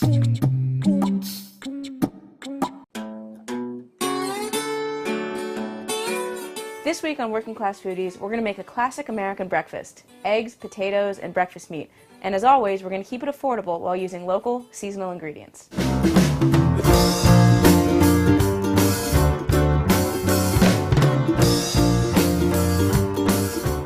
This week on Working Class Foodies, we're going to make a classic American breakfast: eggs, potatoes, and breakfast meat. And as always, we're going to keep it affordable while using local, seasonal ingredients.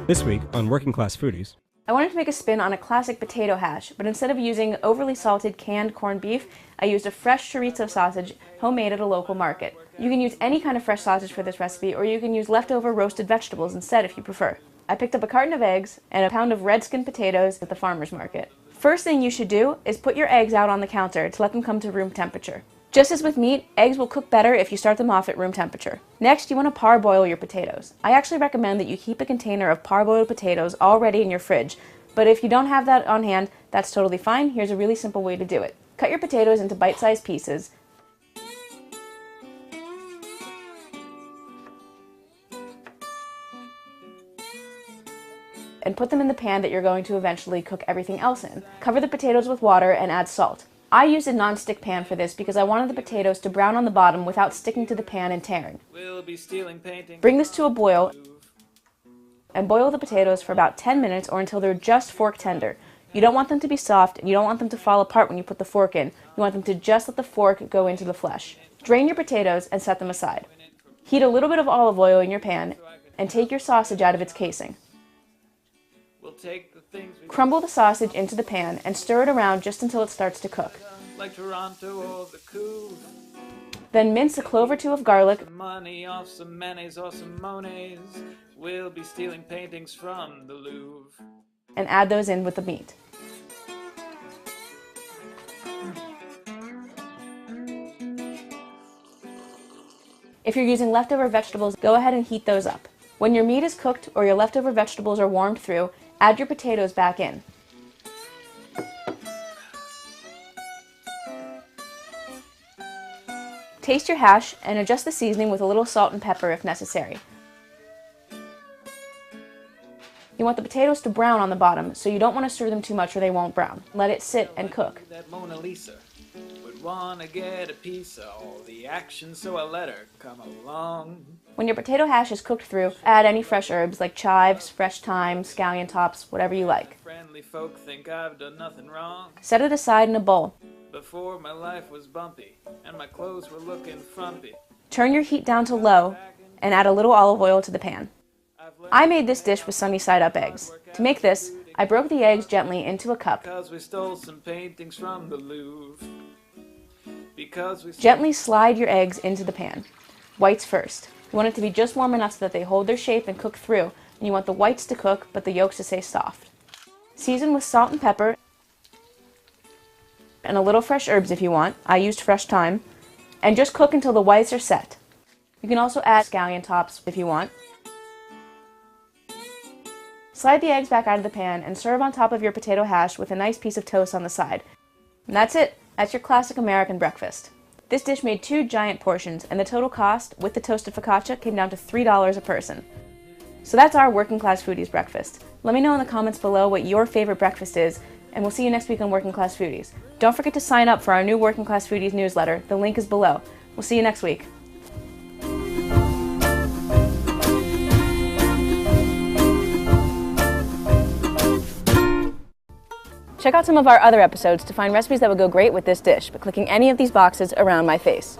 This week on Working Class Foodies, I wanted to make a spin on a classic potato hash, but instead of using overly salted canned corned beef, I used a fresh chorizo sausage homemade at a local market. You can use any kind of fresh sausage for this recipe, or you can use leftover roasted vegetables instead if you prefer. I picked up a carton of eggs and a pound of red skin potatoes at the farmer's market. First thing you should do is put your eggs out on the counter to let them come to room temperature. Just as with meat, eggs will cook better if you start them off at room temperature. Next, you want to parboil your potatoes. I actually recommend that you keep a container of parboiled potatoes already in your fridge, but if you don't have that on hand, that's totally fine. Here's a really simple way to do it. Cut your potatoes into bite-sized pieces. And put them in the pan that you're going to eventually cook everything else in. Cover the potatoes with water and add salt. I used a non-stick pan for this because I wanted the potatoes to brown on the bottom without sticking to the pan and tearing. Bring this to a boil and boil the potatoes for about 10 minutes or until they're just fork tender. You don't want them to be soft and you don't want them to fall apart when you put the fork in. You want them to just let the fork go into the flesh. Drain your potatoes and set them aside. Heat a little bit of olive oil in your pan and take your sausage out of its casing. Crumble the sausage into the pan and stir it around just until it starts to cook. Then mince a clove or two of garlic We'll be stealing paintings from the Louvre. And add those in with the meat. If you're using leftover vegetables, go ahead and heat those up. When your meat is cooked or your leftover vegetables are warmed through, add your potatoes back in. Taste your hash and adjust the seasoning with a little salt and pepper if necessary. You want the potatoes to brown on the bottom, so you don't want to stir them too much or they won't brown. Let it sit and cook. That Mona Lisa would want to get a piece of all the action, so I let her come along. When your potato hash is cooked through, add any fresh herbs like chives, fresh thyme, scallion tops, whatever you like. Friendly folk think I've done nothing wrong. Set it aside in a bowl. Before my life was bumpy and my clothes were looking frumpy. Turn your heat down to low and add a little olive oil to the pan. I made this dish with sunny side up eggs. To make this, I broke the eggs gently into a cup. Because we stole some paintings from the Louvre. Gently slide your eggs into the pan. Whites first. You want it to be just warm enough so that they hold their shape and cook through, and you want the whites to cook but the yolks to stay soft. Season with salt and pepper and a little fresh herbs if you want. I used fresh thyme. And just cook until the whites are set. You can also add scallion tops if you want. Slide the eggs back out of the pan and serve on top of your potato hash with a nice piece of toast on the side. And that's it. That's your classic American breakfast. This dish made 2 giant portions, and the total cost, with the toasted focaccia, came down to $3 a person. So that's our Working Class Foodies breakfast. Let me know in the comments below what your favorite breakfast is, and we'll see you next week on Working Class Foodies. Don't forget to sign up for our new Working Class Foodies newsletter. The link is below. We'll see you next week. Check out some of our other episodes to find recipes that would go great with this dish by clicking any of these boxes around my face.